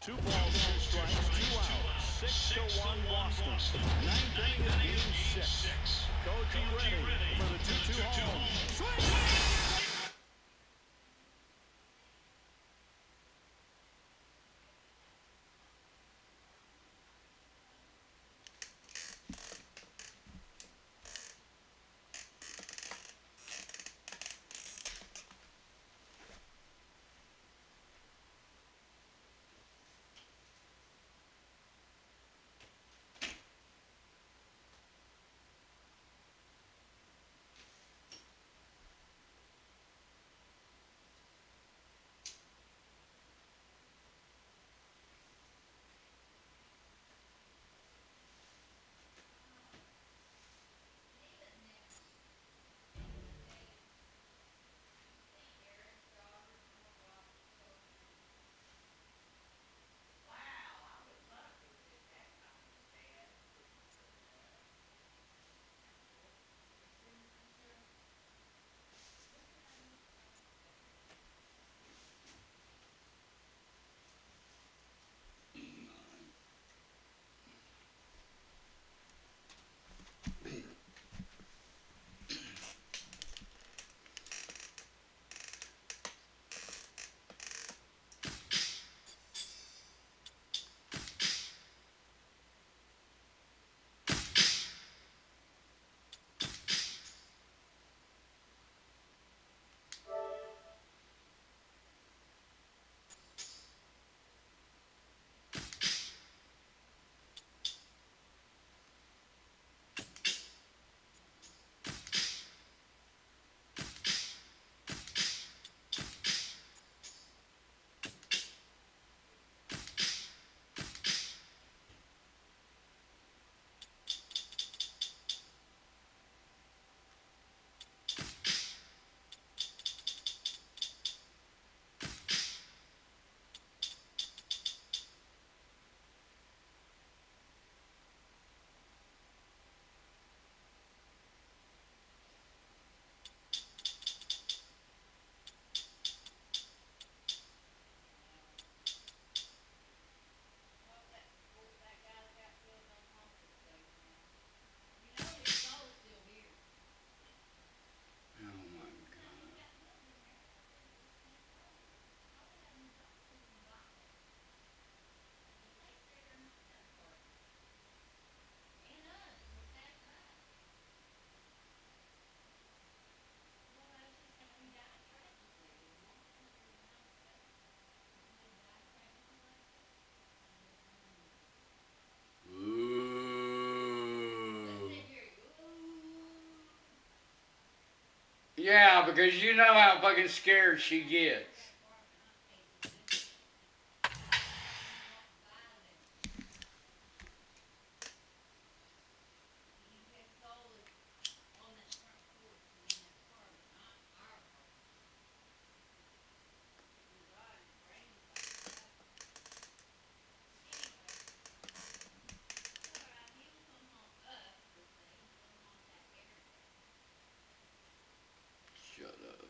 2 balls, 2 strikes, 2 outs. 6-1 Boston. Ninth inning is game 6. Coach, you ready for the 2-2 home? Swing! Yeah, because you know how fucking scared she gets. Shut up.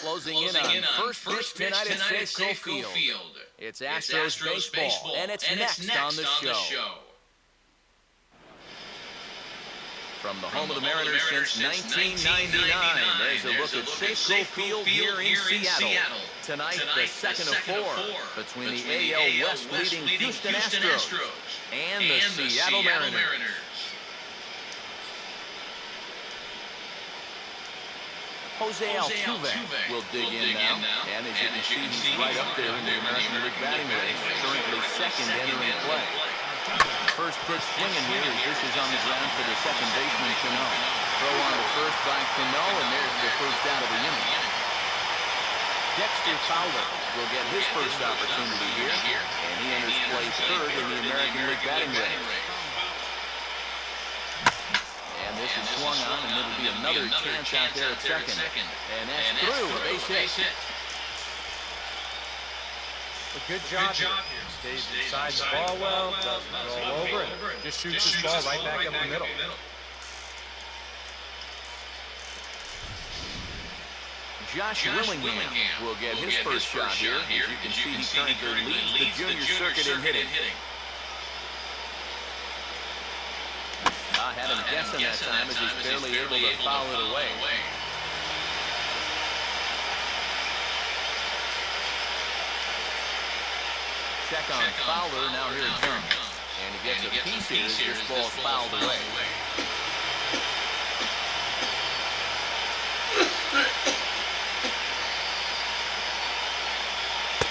Closing in on first pitch tonight at Safeco Field. It's Astros baseball, and it's next on the show. From the home of the Mariners since 1999, there's a look at Safeco Field here in Seattle. Tonight, the second of 4 between the AL West leading Houston Astros and the Seattle Mariners. Jose Altuve will dig in now, and as you can see, he's right up there in the American League batting race, currently second entering play. First pitch swinging here as this is on the ground for the second baseman, Cano. Throw on to first by Cano, and there's the first out of the inning. Dexter Fowler will get his first opportunity here, and he enters play third in the American League batting race. this is swung on, and it'll be another chance out there at second. And that's through, a base hit. A good job here. Stays inside the ball well, doesn't roll over, and just shoots his ball right back up the middle. Josh Willingham will get his first shot here. As you can see, he currently leads the junior circuit in hitting. I had him guessing that time as he's barely able to foul it away. Check on Fowler, now here it comes. And he gets a piece here as this ball's fouled away.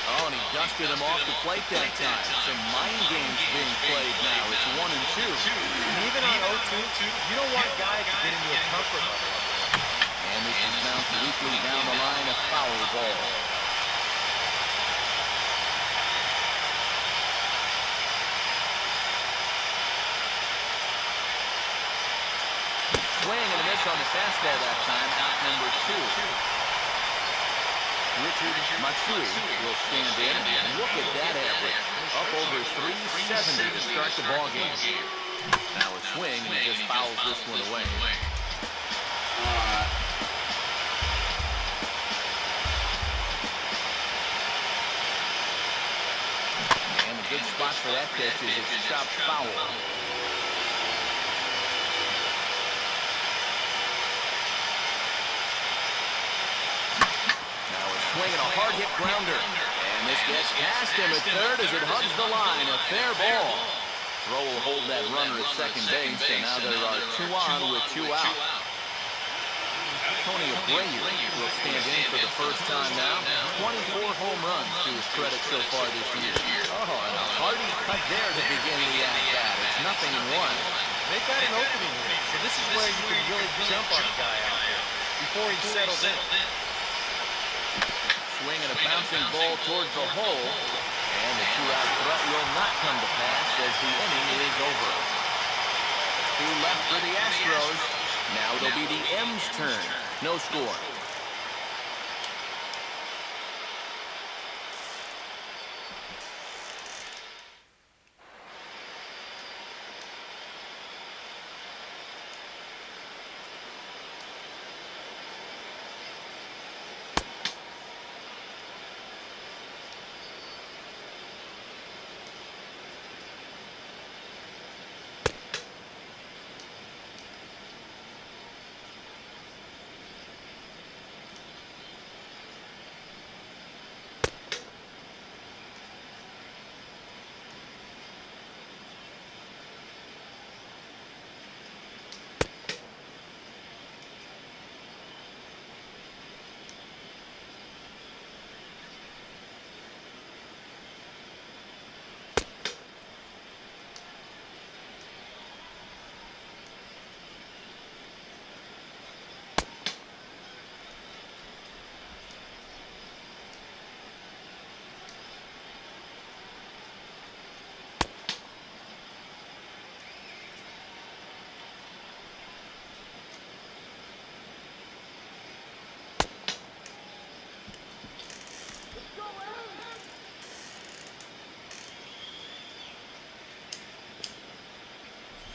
Oh, and he dusted him off the plate that time. Some mind games being played now. It's 1-2. And even on 0-2, you don't want guys to get into a comfort level. And this is bounced weakly down the line, a foul ball. Swing and a miss on the fastball that time, out number 2. Richard Matsui will stand in, and look at that average. Up over 370 to start the ball game. Now a swing, and he just fouls this one away. And a good spot for that pitch is it's chopped foul. Swinging a hard hit grounder. And this gets past him at third as it hugs the line. A fair ball. Throw will hold that runner at second base, and now there are 2 on with 2 out. Tony Abreu will stand in for the first time now. 24 home runs to his credit so far this year. Oh, and a hearty cut there to begin the at-bat. It's 0-1. They've got an opening here, so this is where you can really jump on a guy out there before he settles in. Swing and a bouncing ball towards the hole. And the 2-out threat will not come to pass as the inning is over. 2 left for the Astros. Now it'll be the M's turn. No score.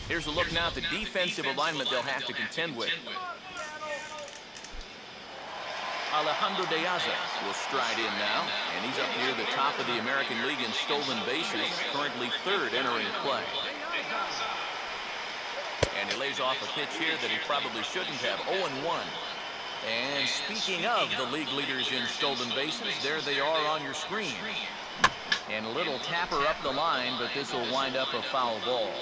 Here's a look now at the defensive alignment they'll have to contend with. Alejandro De Aza will stride in now, and he's up near the top of the American League in stolen bases, currently 3rd entering play. And he lays off a pitch here that he probably shouldn't have, 0-1. And speaking of the league leaders in stolen bases, there they are on your screen. And a little tapper up the line, but this will wind up a foul ball.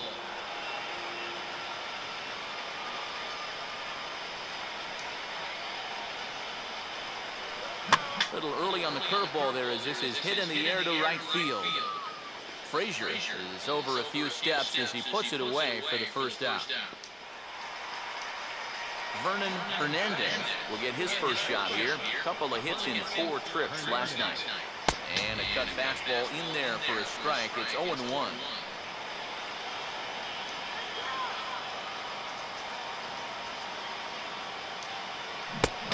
A little early on the curveball there as this is hit in the air to right field. Frazier is over a few steps as he puts it away for the first out. Vernon Hernandez will get his first shot here. A couple of hits in 4 trips last night. And a cut fastball in there for a strike. It's 0-1.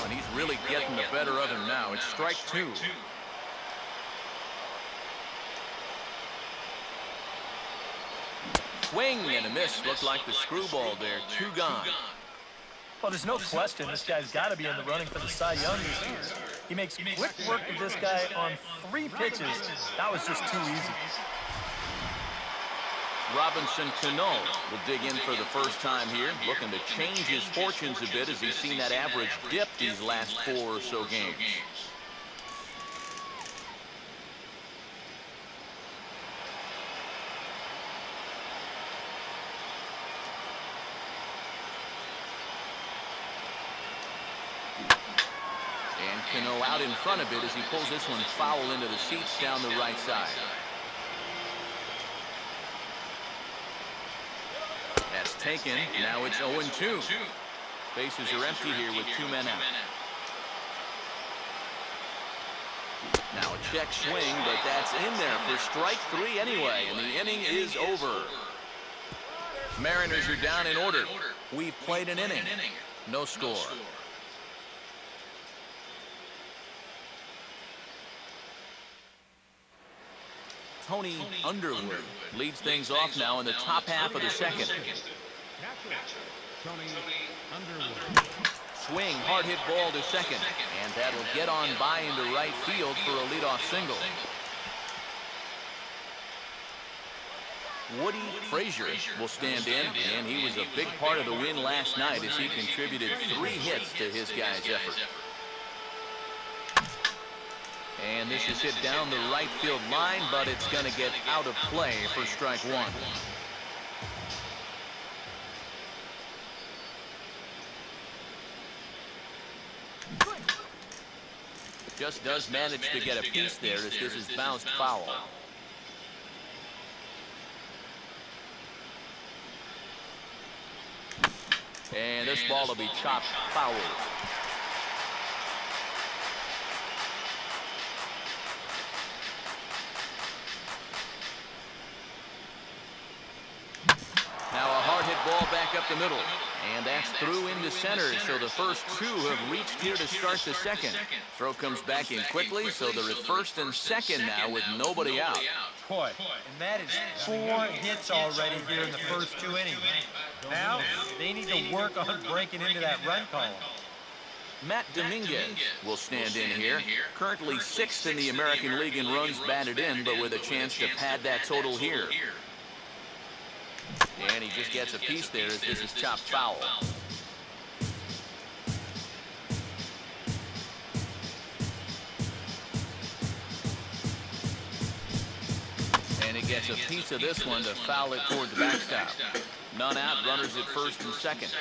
and he's really getting the better of him now. It's strike two. Swing and a miss. Looked like the screwball there. Two gone. Well, there's no question this guy's got to be in the running for the Cy Young this year. He makes quick work of this guy on 3 pitches. That was just too easy. Robinson Cano will dig in for the first time here, looking to change his fortunes a bit as he's seen that average dip these last 4 or so games. And Cano out in front of it as he pulls this one foul into the seats down the right side. That's taken. Now it's 0-2. Bases are empty here with 2 men out. Now a check swing, but that's in there for strike 3 anyway, and the inning is over. Mariners are down in order. We've played an inning. No score. Tony Underwood leads things off now in the top half of the second. Swing, hard hit ball to second, and that'll get on by into right field for a leadoff single. Woody Frazier will stand in, and he was a big part of the win last night as he contributed 3 hits to his guys' effort. And this is hit down the right field line, but it's going to get out of play for strike 1. Just does manage to get a piece there as this is bounced foul. And this ball will be chopped foul. Now a hard hit ball back up the middle. And that's through into center, so the first 2 have reached here to start the second. Throw comes back in quickly, so they're at first and second now with nobody out. Boy, and that is 4 hits already here in the first 2 innings. Now, they need to work on breaking into that run column. Matt Dominguez will stand in here. Currently 6th in the American League in runs batted in, but with a chance to pad that total here. And he just gets a piece there as this is chopped foul. And he gets a piece of this one to foul it toward the backstop. None out, runners at first and second.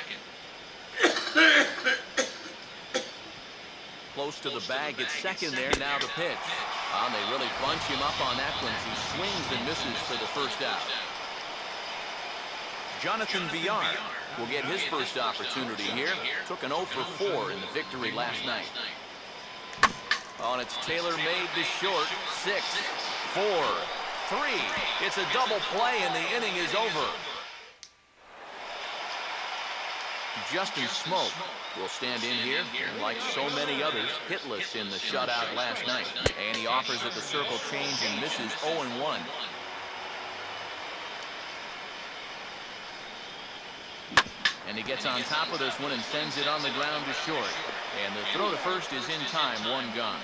Close to the bag at second there, now the pitch. And they really bunch him up on that one as he swings and misses for the first out. Jonathan Villar will get his first opportunity here. Took an 0 for 4 in the victory last night. On it's Taylor made to short. 6, 4, 3. It's a double play and the inning is over. Justin Smoke will stand in here, and like so many others, hitless in the shutout last night. And he offers at the circle change and misses 0-1. And he gets on top of this one and sends it on the ground to short. And the throw to first is in time, 1 gone.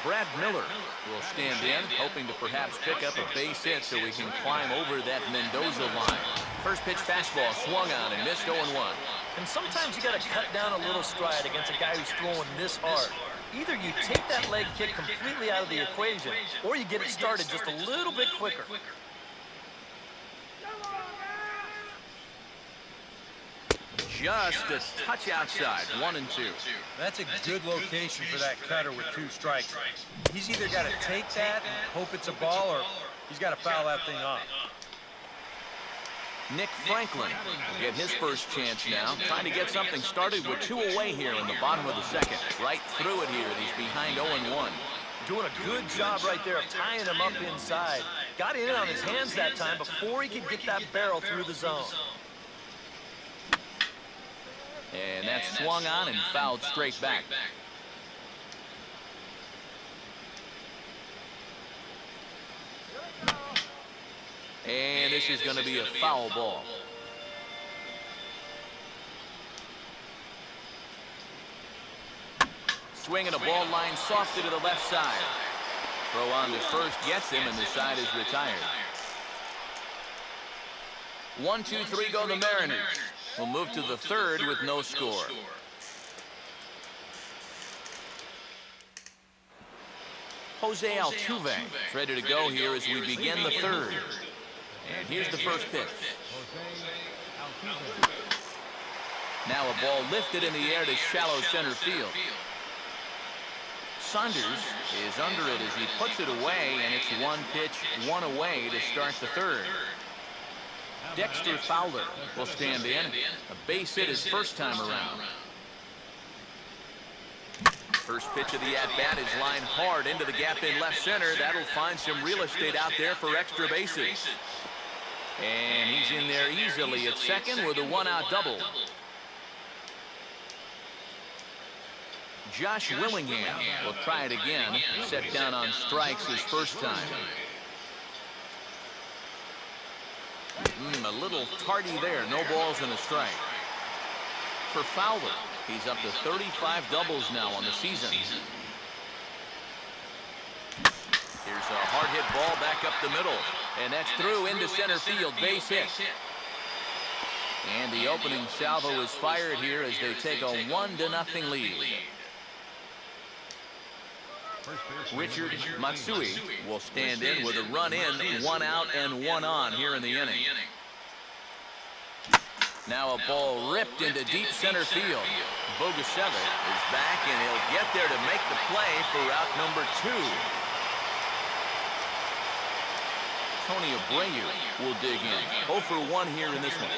Brad Miller will stand in, hoping to perhaps pick up a base hit so he can climb over that Mendoza line. First pitch fastball swung on and missed 0-1. And sometimes you got to cut down a little stride against a guy who's throwing this hard. Either you take that leg kick completely out of the equation, or you get it started just a little bit quicker. Just a touch outside, 1 and 2. That's a good location for that cutter with 2 strikes. He's either got to take that and hope it's a ball, or he's got to foul that thing off. Nick Franklin will get his first chance now, trying to get something started with 2 away here in the bottom of the second. Right through it here, he's behind 0-1. Doing a good job right there of tying him up inside. Got in on his hands that time before he could get that barrel through the zone. And that's swung on and fouled straight back. And this is going to be a foul ball. Swinging a ball line softed to the left side. Throw on to first gets him, and the side is retired. 1, 2, 3 go the Mariners. We'll move to the third with no score. Jose Altuve is ready to go here as we begin the third. And here's the first pitch. Now a ball lifted in the air to shallow center field. Saunders is under it as he puts it away, and it's one pitch, one away to start the third. Dexter Fowler will stand in. A base hit his first time around. First pitch of the at-bat is lined hard into the gap in left center. That'll find some real estate out there for extra bases. And he's in there easily at second with a one-out double. Josh Willingham will try it again. Set down on strikes his first time. A little tardy there. No balls and a strike. For Fowler, he's up to 35 doubles now on the season. Here's a hard hit ball back up the middle. And that's through into center field. Base hit. And the opening salvo is fired here as they take a 1-0 lead. Richard Matsui will stand in with a run in, one out, and one on here in the inning. Now a ball ripped into deep center field. Bogusevic is back, and he'll get there to make the play for out number 2. Tony Abreu will dig in. 0 for 1 here in this one.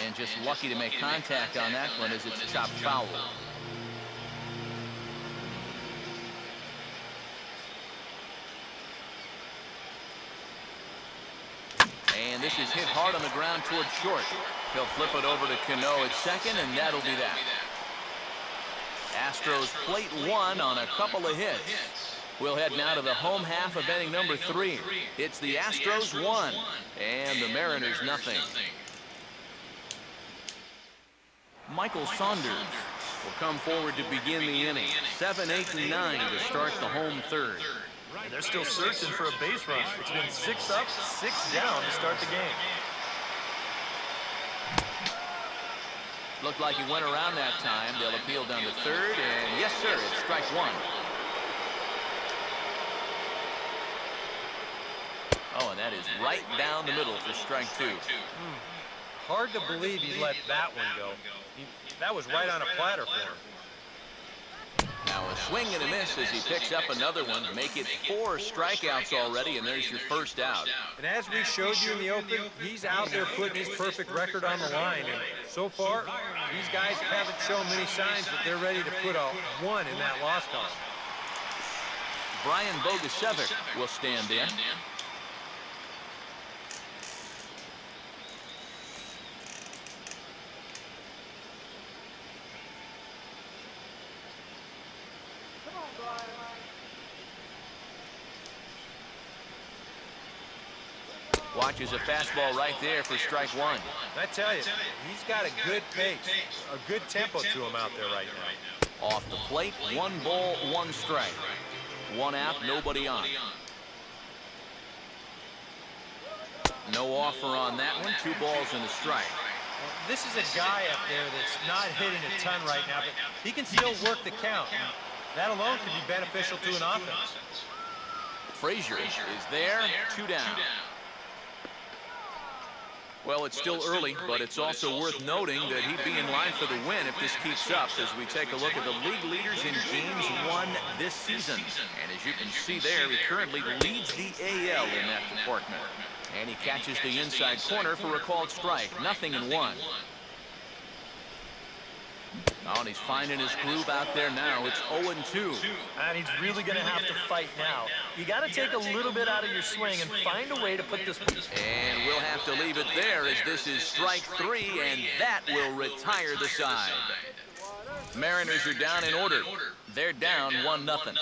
And just lucky to make contact on that one as it's chopped foul. And this is hit hard on the ground towards short. He'll flip it over to Cano at second, and that'll be that. Astros plate 1 on a couple of hits. We'll head now to the home half of inning number 3. It's the Astros 1 and the Mariners nothing. Michael Saunders will come forward to begin the inning. 7, 8, and 9 to start the home third. And they're still searching for a base runner. It's been 6 up, 6 down to start the game. Looked like he went around that time. They'll appeal down to third, and yes, sir, it's strike 1. Oh, and that is right down the middle for strike 2. Hard to believe he let that one go. That was right on a platter for him. Now a swing and a miss as he picks up another one to make it 4 strikeouts already, and there's your first out. And as we showed you in the open, he's out there putting his perfect record on the line. And so far, these guys haven't shown many signs that they're ready to put a 1 in that loss column. Brian Bogusevic will stand in. Watches a fastball right there for strike 1. I tell you, he's got a good pace, a good tempo to him out there right now. Off the plate, 1 ball, 1 strike. 1 out, nobody on. No offer on that one, 2 balls and a strike. This is a guy up there that's not hitting a ton right now, but he can still work the count. That alone can be beneficial to an offense. Frazier is there, 2 down. Well, it's still early, but it's also worth noting that he'd be in line for the win if this keeps up as we take a look at the league leaders in games won this season. And as you can see there, he currently leads the AL in that department. And he catches the inside corner for a called strike. 0-1. Oh, and he's finding his groove out there now. It's 0-2. And he's really going to have to fight now. You got to take a little bit out of your swing and find a way to put this. And we'll have to leave it there as this is strike 3, and that will retire the side. Mariners are down in order. They're down 1-0.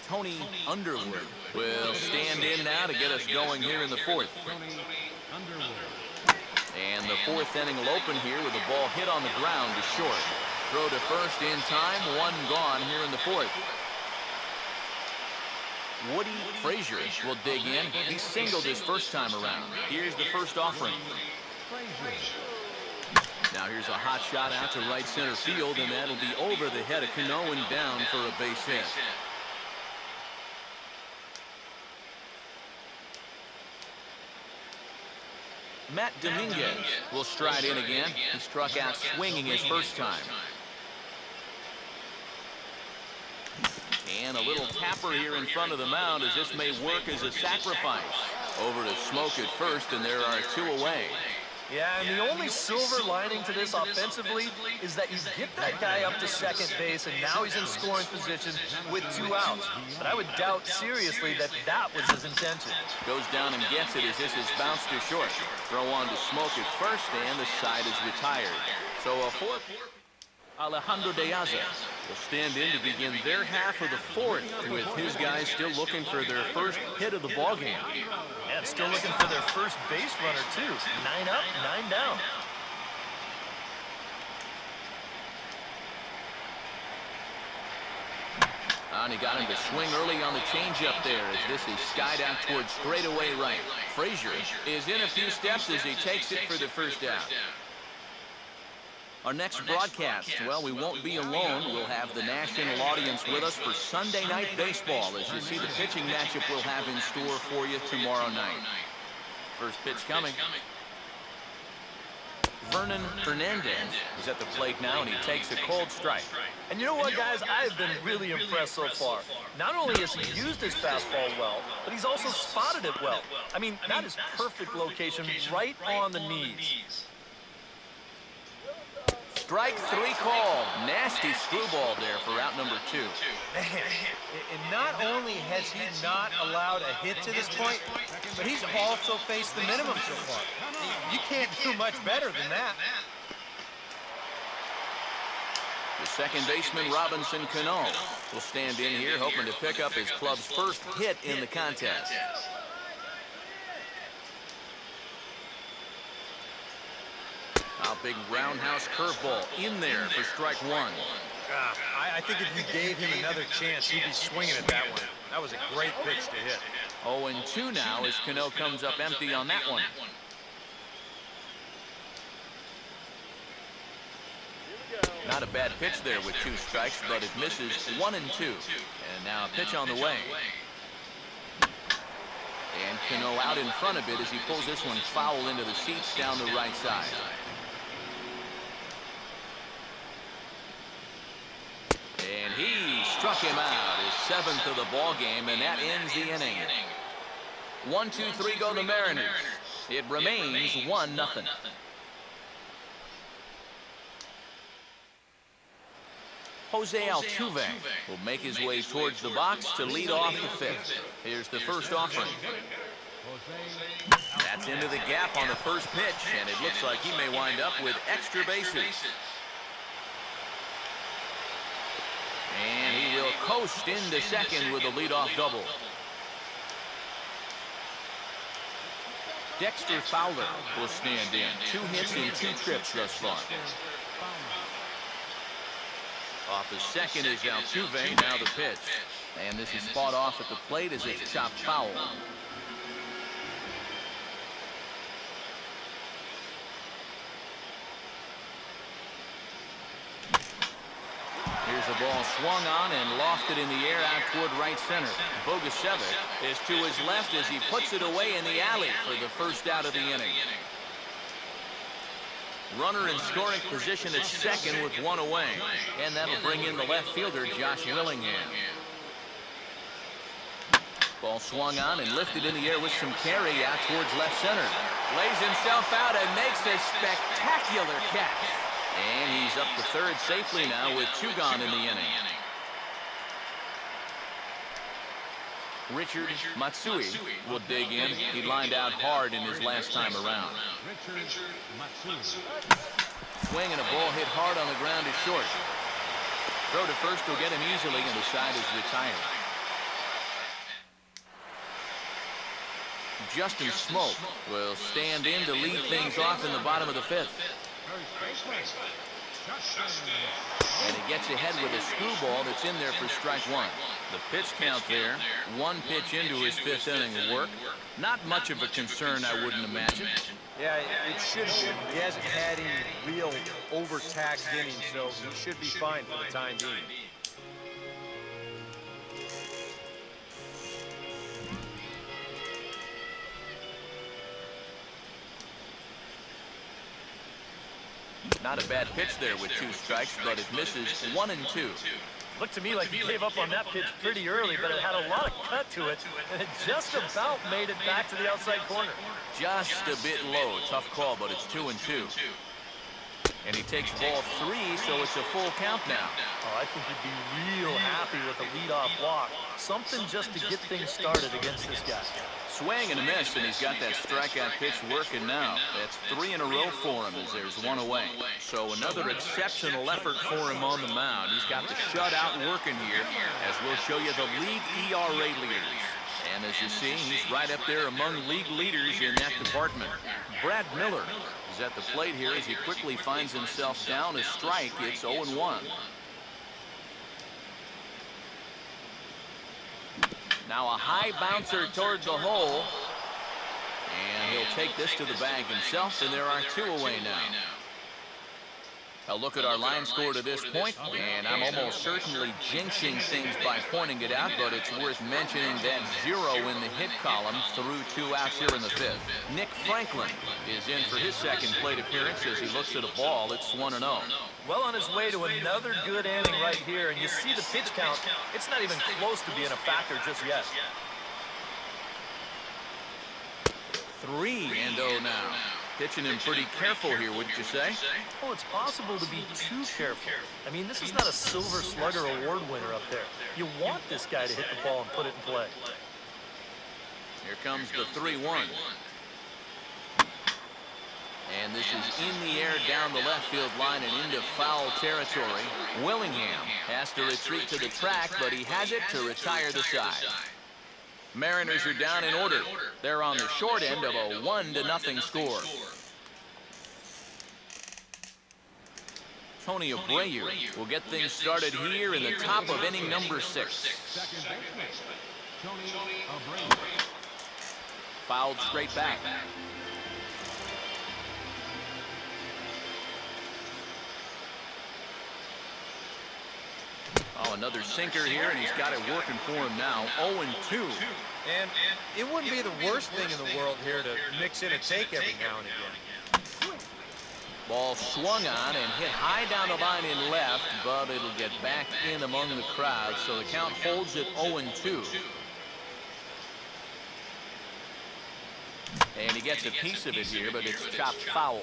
Tony Underwood will stand in now to get us going here in the fourth. And the fourth inning will open here with a ball hit on the ground to short. Throw to first in time, one gone here in the fourth. Woody Frazier will dig in. He singled his first time around. Here's the first offering. Now here's a hot shot out to right center field, and that'll be over the head of Cano and down for a base hit. Matt Dominguez will stride in again. He struck out swinging his first time. And a little tapper here in front of the mound as this may work as a sacrifice. Over to Smoke at first, and there are 2 away. Yeah, and the only silver lining to this offensively is that you get that guy up to second base, and now he's in scoring position with 2 outs. But I would doubt seriously that that was his intention. Goes down and gets it as this is bounced to short. Throw on to Smoke at first, and the side is retired. So a 4. Alejandro De Aza will stand in to begin their half of the fourth, with his guys still looking for their first hit of the ballgame. And still looking for their first base runner, too. 9 up, 9 down. And he got him to swing early on the changeup there as this is skied out towards straightaway right. Frazier is in a few steps as he takes it for the first out. Our next broadcast, well, we won't be alone. We'll have the national audience with us for Sunday Night Baseball as you see the pitching matchup we'll have in store for you tomorrow night. First pitch coming. Vernon Fernandez is at the plate now, and he takes a cold strike. And you know what, guys? I have been really impressed so far. Not only has he used his fastball well, but he's also spotted it well. I mean, that is perfect location right on the knees. Strike 3 call. Nasty screwball there for out number 2. Man, and not only has he not allowed a hit to this point, but he's also faced the minimum so far. You can't do much better than that. The second baseman, Robinson Cano, will stand in here hoping to pick up his club's first hit in the contest. A big roundhouse curveball in there for strike 1. I think if you gave him another chance, he'd be swinging at that one. That was a great pitch to hit. 0-2 now as Cano comes up empty on that one. Not a bad pitch there with 2 strikes, but it misses 1-2. And now a pitch on the way. And Cano out in front of it as he pulls this one foul into the seats down the right side. And he struck him out, his 7th of the ball game, and that ends the inning. 1-2-3 go the Mariners. It remains 1-0. Jose Altuve will make his way towards the box to lead off the 5th. Here's the first offering. That's into the gap on the first pitch, and it looks like he may wind up with extra bases. And he will coast into second with a leadoff double. Dexter Fowler will stand in. 2 hits in 2 trips thus far. Off the second is Altuve, now the pitch. And this is fought off at the plate as it's chopped foul. Here's the ball swung on and lofted in the air out toward right center. Bogusevic is to his left as he puts it away in the alley for the first out of the inning. Runner in scoring position at second with one away. And that'll bring in the left fielder, Josh Willingham. Ball swung on and lifted in the air with some carry out towards left center. Lays himself out and makes a spectacular catch. And he's up to third safely now with 2 gone in the inning. Richard Matsui will dig in. He lined out hard in his last time around. Swing and a ball hit hard on the ground is short. Throw to first will get him easily, and the side is retired. Justin Smoke will stand in to lead things off in the bottom of the 5th. And he gets ahead with a screwball that's in there for strike 1. The pitch count there, 1 pitch into his 5th inning of work. Not much of a concern, I wouldn't imagine. Yeah, it should be. He hasn't had any real overtaxed innings, so he should be fine for the time being. Not a bad pitch there with 2 strikes, but it misses 1 and 2. Looked to me like he gave up on that pitch pretty early, but it had a lot of cut to it, and it just about made it back to the outside corner. Just a bit low. Tough call, but it's 2 and 2. And he takes ball 3, so it's a full count now. Oh, I think he'd be real happy with a leadoff walk. Something just to get things started against this guy. Swing and a miss, and he's got that strikeout pitch working now. That's 3 in a row for him as there's 1 away. So another exceptional effort for him on the mound. He's got the shutout working here, as we'll show you the league ERA leaders. And as you see, he's right up there among league leaders in that department. Brad Miller is at the plate here as he quickly finds himself down a strike. It's 0-1. Now a high bouncer toward the hole. And he'll take this to the bag himself, and there are 2 away now. A look at our line score to this point, and I'm almost certainly jinxing things by pointing it out, but it's worth mentioning that 0 in the hit column through 2 outs here in the 5th. Nick Franklin is in for his second plate appearance as he looks at a ball. It's 1-0. Well on his way to another good inning right here, and you see the pitch count. It's not even close to being a factor just yet. 3-0 now. Pitching him pretty careful here, wouldn't you say? Well, it's possible to be too careful. I mean, this is not a Silver Slugger award winner up there. You want this guy to hit the ball and put it in play. Here comes the 3-1. And this is in the air down the left field line and into foul territory. Willingham has to retreat to the track, but he has it to retire the side. Mariners are down in order. They're on the short end of a 1-0 score. Tony Abreu will get things started here in the top of inning number 6. Fouled straight back. Oh, another sinker here, and he's got it working for him now. 0-2. And it wouldn't be the worst thing in the world here to mix in a take every now and again. Ball swung on and hit high down the line in left, but it'll get back in among the crowd, so the count holds at 0-2. And he gets a piece of it here, but it's chopped foul.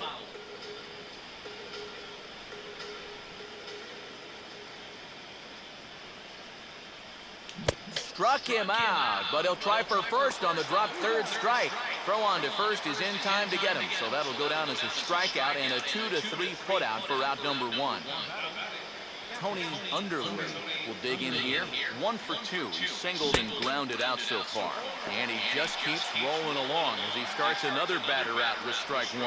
Struck him out, but he'll try for first on the drop third strike. Throw on to first is in time to get him, so that'll go down as a strikeout and a 2-3 putout for out number 1. Tony Underwood will dig in here. 1 for 2. He's singled and grounded out so far. And he just keeps rolling along as he starts another batter out with strike 1.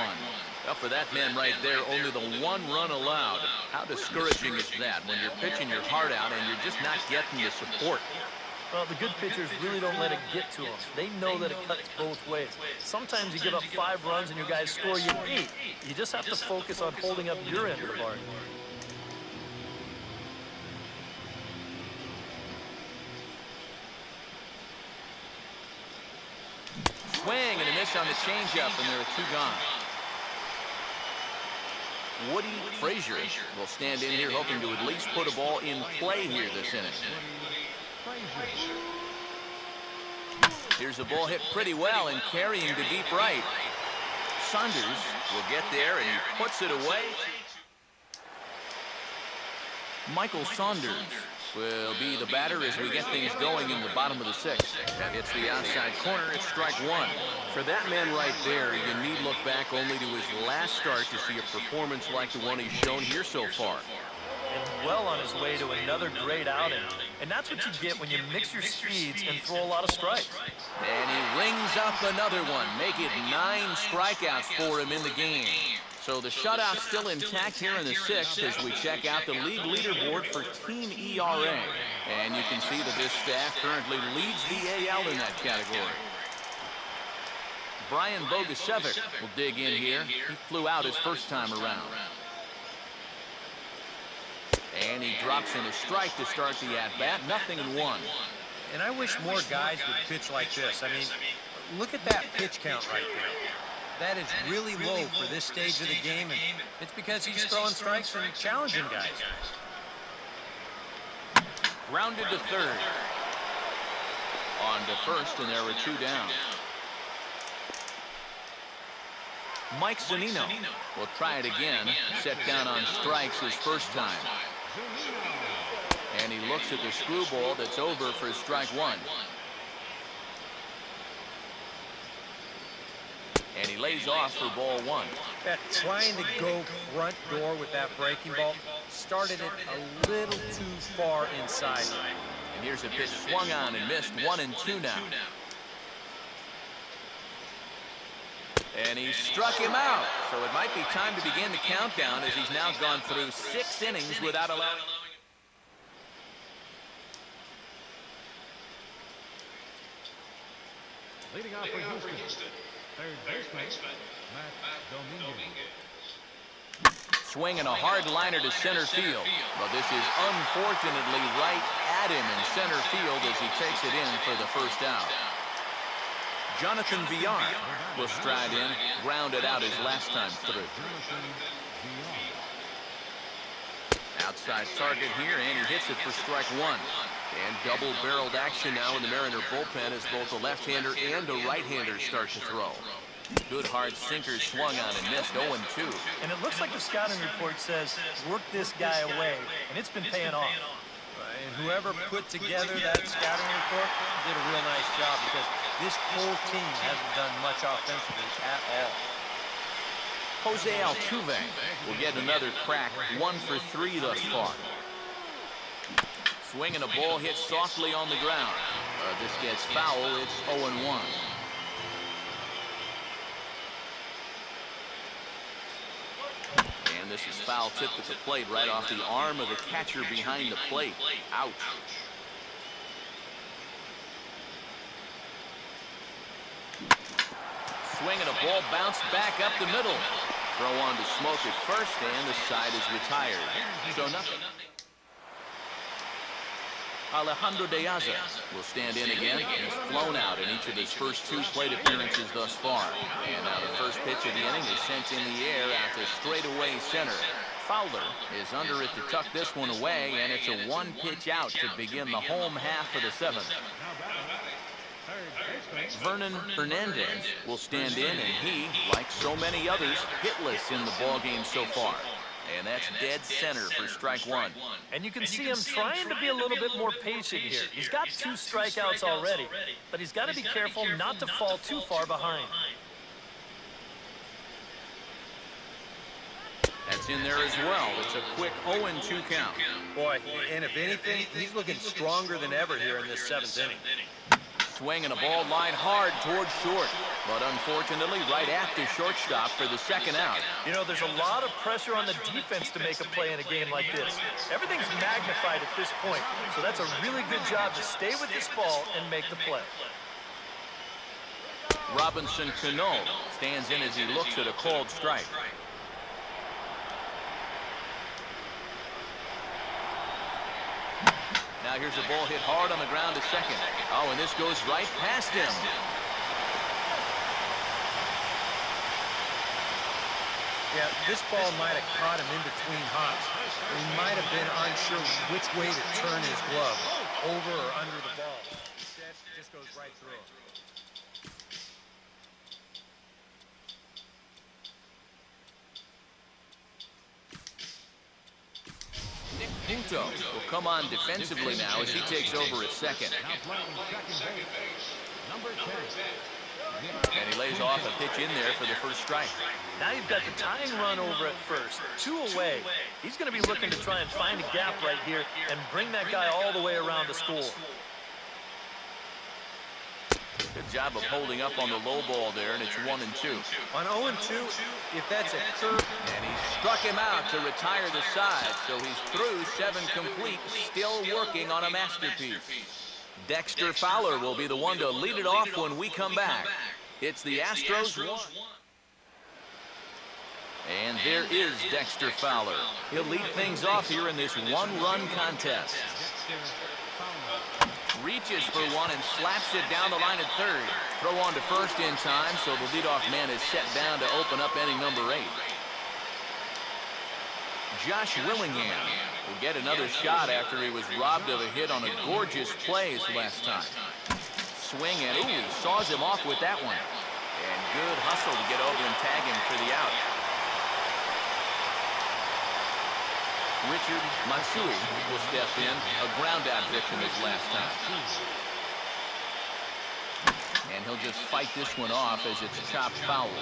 Well, for that man right there, only the 1 run allowed. How discouraging is that when you're pitching your heart out and you're just not getting the support? Well, the good pitchers really don't let it get to them. They know that it cuts both ways. Sometimes you give up 5 runs and your guys score you 8. You just have to focus on holding up your end of the bargain. Swing and a miss on the changeup, and there are 2 gone. Woody Frazier will stand in here hoping to at least put a ball in play here this inning. Here's a ball hit pretty well and carrying to deep right. Saunders will get there and he puts it away. Michael Saunders will be the batter as we get things going in the bottom of the sixth. That hits the outside corner. It's strike one. For that man right there, you need look back only to his last start to see a performance like the one he's shown here so far. And well on his way to another great outing. And that's what you get when you mix your speeds and throw a lot of strikes. And he rings up another one. Make it 9 strikeouts for him in the game. So the shutout's still intact here in the sixth as we check out the league leaderboard for team ERA. And you can see that this staff currently leads the AL in that category. Brian Bogusevic will dig in here. He flew out his first time around. And he drops in a strike to start the at-bat. 0-1. And I wish more guys would pitch like this. I mean, look at that pitch count right there. That is really low for this stage of the game, and it's because he's throwing strikes and challenging guys. Grounded to third. On to first, and there were 2 down. Mike Zunino will try it again. Set down on strikes his first time. And he looks at the screwball that's over for strike one. And he lays off for ball one. That trying to go front door with that breaking ball started it a little too far inside. And here's a pitch swung on and missed. 1-2 now. And he struck him out. So it might be time to begin the countdown as he's now gone through 6 innings without allowing. Leading off for Houston, third baseman, Matt Dominguez. Swinging a hard liner to center field. But this is unfortunately right at him in center field as he takes it in for the first out. Jonathan Villar will stride in, grounded out his last time through. Outside target here, and he hits it for strike one. And double-barreled action now in the Mariner bullpen as both a left-hander and a right-hander start to throw. Good hard sinker swung on and missed. 0-2. And it looks like the scouting report says, work this guy away, and it's been paying off. And whoever put together that scouting report did a real nice job because this whole team hasn't done much offensively at all. Jose Altuve will get another crack. 1 for 3 thus far. Swinging a ball hit softly on the ground. This gets foul. It's 0-1. And this is foul tipped at the plate right off the arm of the catcher behind the plate. Ouch. Swinging a ball bounced back up the middle. Throw on to Smoke at first, and the side is retired. So nothing. Alejandro De Aza will stand in again. He's flown out in each of his first 2 plate appearances thus far. And now the first pitch of the inning is sent in the air out to straightaway center. Fowler is under it to tuck this one away, and it's a 1-pitch out to begin the home half of the 7th. Vernon Hernandez will stand in, and he, like so many others, hitless in the ballgame so far. And that's dead center for strike one. And you can see him trying to be a little bit more patient here. He's got 2 strikeouts already, but he's got to be careful not to fall too far behind. That's in there as well. It's a quick 0-2 count. Boy, and if anything, he's looking stronger than ever here in this 7th inning. Swinging a ball line hard towards short, but unfortunately right at the shortstop for the second out. You know, there's a lot of pressure on the defense to make a play in a game like this. Everything's magnified at this point, so that's a really good job to stay with this ball and make the play. Robinson Cano stands in as he looks at a called strike. Now here's a ball hit hard on the ground to second. Oh, and this goes right past him. Yeah, this ball might have caught him in between hops. He might have been unsure which way to turn his glove, over or under the ball. Instead, it just goes right through him. Nick Pinto will come on defensively now as he takes over at second. And he lays off a pitch in there for the first strike. Now you've got the tying run over at first, 2 away. He's going to be looking to try and find a gap right here and bring that guy all the way around to score. Good job of holding up on the low ball there, and it's 1-2. On 0-2, if that's a curve. And he struck him out to retire the side, so he's through 7 complete, still working on a masterpiece. Dexter Fowler will be the one to lead it off when we come back. It's the Astros 1. And there is Dexter Fowler. He'll lead things off here in this 1-run contest. Reaches for one and slaps it down the line at third. Throw on to first in time, so the leadoff man is set down to open up inning number 8. Josh Willingham will get another shot after he was robbed of a hit on a gorgeous play last time. Swing and, ooh, saws him off with that one. And good hustle to get over and tag him for the out. Richard Matsui will step in, a ground out victim his last time. And he'll just fight this one off as it's chopped foul.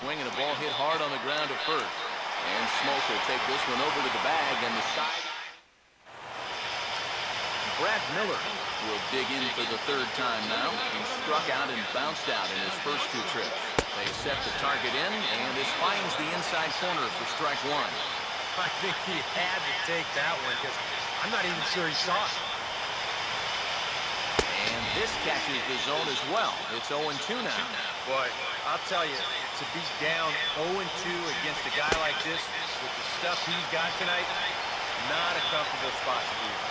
Swinging a ball hit hard on the ground at first. And Smoke will take this one over to the bag and the side. Brad Miller will dig in for the 3rd time now. He struck out and bounced out in his first 2 trips. They set the target in, and this finds the inside corner for strike 1. I think he had to take that one because I'm not even sure he saw it. And this catches the zone as well. It's 0-2 now. Boy, I'll tell you, to be down 0-2 against a guy like this with the stuff he's got tonight, not a comfortable spot to be in.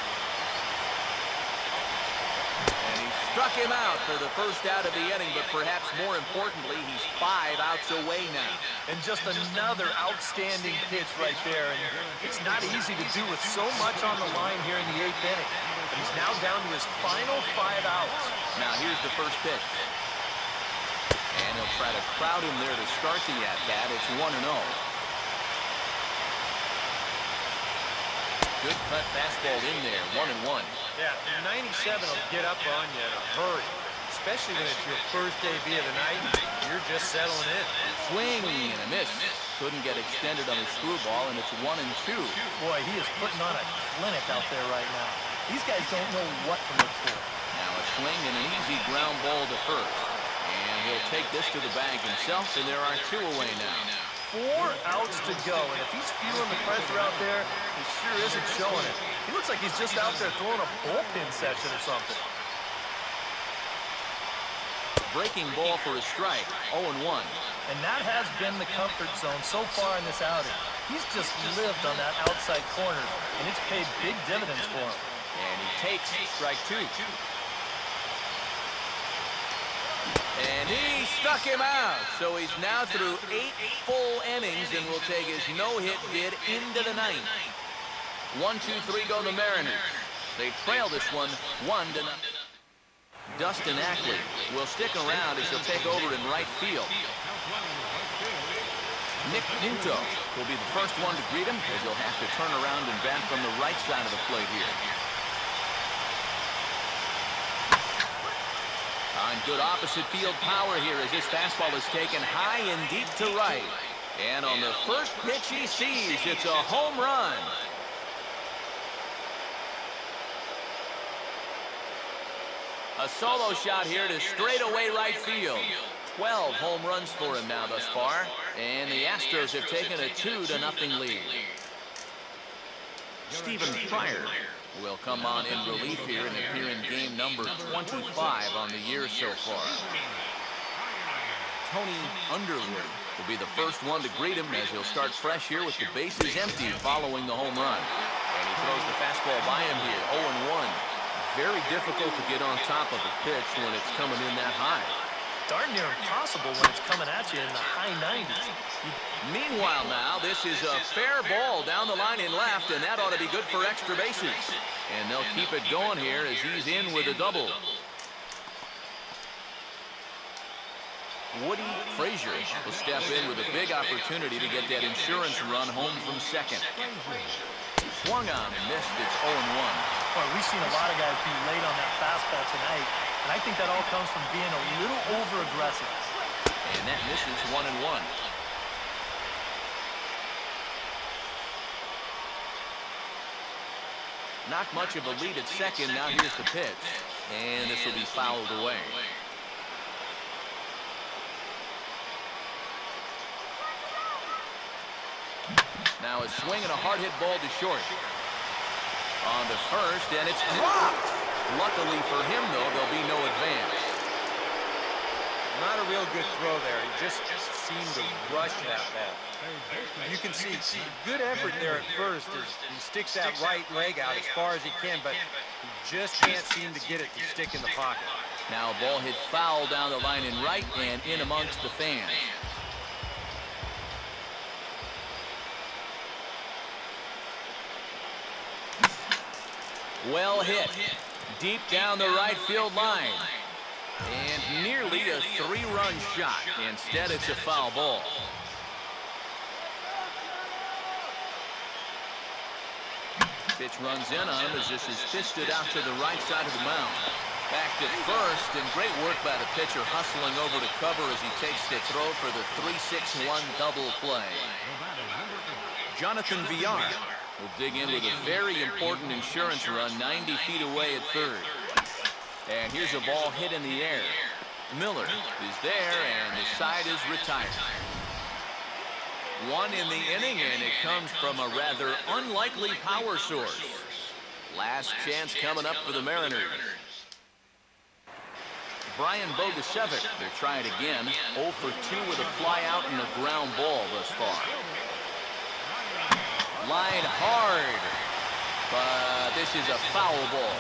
And he struck him out for the first out of the inning, but perhaps more importantly, he's 5 outs away now. And just another outstanding pitch right there. And it's not easy to do with so much on the line here in the 8th inning. But he's now down to his final 5 outs. Now here's the first pitch. And he'll try to crowd him there to start the at-bat. It's 1-0. Good cut fastball in there, 1-1. Yeah, 97 will get up on you in a hurry, especially when it's your first debut of the night. You're just settling in. Swing and a miss. Couldn't get extended on the screwball, and it's 1-2. Boy, he is putting on a clinic out there right now. These guys don't know what to look for. Now a swing and an easy ground ball to first. And he'll take this to the bag himself, and there are 2 away now. 4 outs to go, and if he's feeling the pressure out there, he sure isn't showing it. He looks like he's just out there throwing a bullpen session or something. Breaking ball for a strike, 0-1. And that has been the comfort zone so far in this outing. He's just lived on that outside corner, and it's paid big dividends for him. And he takes strike 2. And he struck him out. So he's now through 8 full innings and will take his no-hit bid into the 9th. 1-2-3 go the Mariners. They trail this one 1-0. Dustin Ackley will stick around as he'll take over in right field. Nick Pinto will be the first one to greet him as he'll have to turn around and bat from the right side of the plate here. On good opposite field power here as this fastball is taken high and deep to right. And on the first pitch he sees, it's a home run. A solo shot here to straightaway right field. 12 home runs for him now thus far. And the Astros have taken a 2-0 lead. Stephen Pryor will come on in relief here and appear in game number 25 on the year so far. Tony Underwood will be the first one to greet him as he'll start fresh here with the bases empty following the home run. And he throws the fastball by him here, 0-1. very difficult to get on top of a pitch when it's coming in that high. Darn near impossible when it's coming at you in the high 90s. Meanwhile now, this is a fair ball down the line in left, and that ought to be good for extra bases. And they'll keep it going here as he's in with a double. Woody Frazier will step in with a big opportunity to get that insurance run home from second. Swung on and missed. It's 0-1. Boy, we've seen a lot of guys be late on that fastball tonight, and I think that all comes from being a little over-aggressive. And that misses 1-1. Not much of a lead at second. Now here's the pitch. And this will be fouled away. Now a swing and a hard hit ball to short. On to first, and it's dropped. Luckily for him, though, there'll be no advance. Not a real good throw there. He just seemed to rush that ball. You can see good effort there at first as he sticks that right leg out as far as he can, but he just can't seem to get it to stick in the pocket. Now a ball hit foul down the line in right and in amongst the fans. Well hit. Deep down the right field line. And nearly a 3-run shot. Instead, it's a foul ball. Pitch runs in on him as this is fisted out to the right side of the mound. Back to first, and great work by the pitcher hustling over to cover as he takes the throw for the 3-6-1 double play. Jonathan Villar will dig in with a very important insurance run 90 feet away at third. And here's a ball hit in the air. Miller is there, and the side is retired. One in the inning, and it comes from a rather unlikely power source. Last chance coming up for the Mariners. Brian Bogusevic will try it again. 0 for 2 with a fly out and a ground ball thus far. Line hard, but this is a foul ball.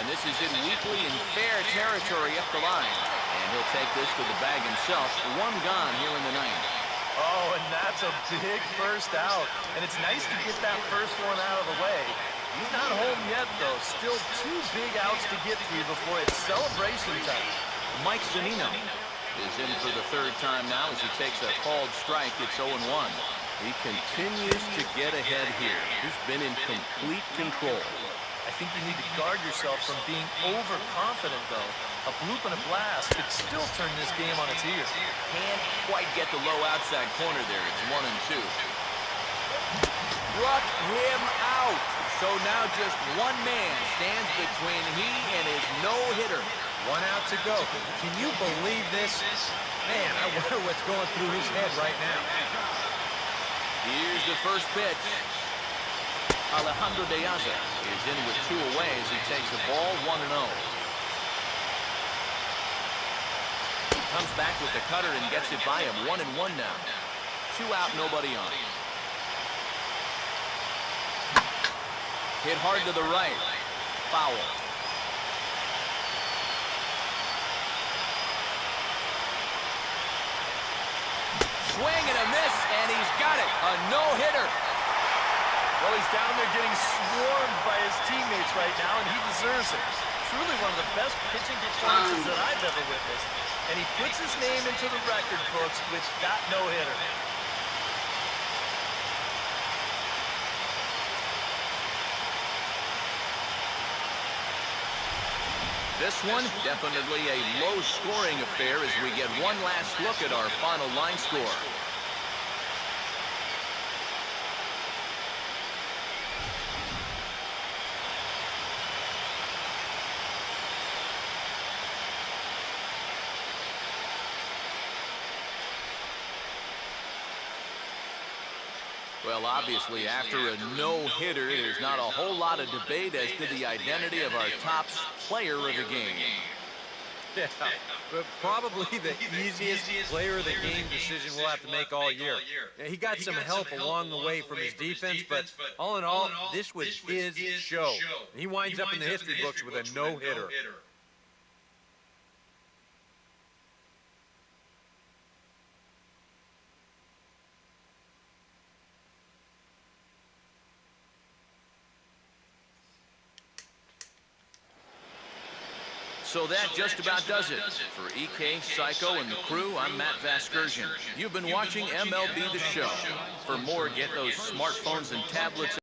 And this is in weakly and fair territory up the line. And he'll take this to the bag himself. One gone here in the ninth. Oh, and that's a big first out. And it's nice to get that first one out of the way. He's not home yet, though. Still 2 big outs to get through before it's celebration time. Mike Zunino is in for the 3rd time now as he takes a called strike. It's 0-1. He continues to get ahead here. He's been in complete control. I think you need to guard yourself from being overconfident, though. A bloop and a blast could still turn this game on its ear. Can't quite get the low outside corner there. It's 1-2. Struck him out. So now just one man stands between he and his no-hitter. 1 out to go. Can you believe this? Man, I wonder what's going through his head right now. Here's the first pitch. Alejandro De Aza is in with 2 away as he takes the ball 1-0. Comes back with the cutter and gets it by him. 1-1 now. 2 out, nobody on. Hit hard to the right. Foul. Swing and a miss, and he's got it. A no-hitter. Well, he's down there getting swarmed by his teammates right now, and he deserves it. Truly one of the best pitching performances that I've ever witnessed. And he puts his name into the record books with that no-hitter. This one, definitely a low-scoring affair as we get one last look at our final line score. Well, obviously, after a no-hitter, there's not a whole lot of debate as to the identity of our top player of the game. Yeah, but probably the easiest player of the game decision we'll have to make all year. Yeah, he got some help along the way from his defense, but all in all, this was his show. He winds up in the history books with a no-hitter. So that just about does it. For EK, Psycho, and the crew, I'm Matt Vasgersian. You've been watching MLB The Show. For more, get those smartphones and tablets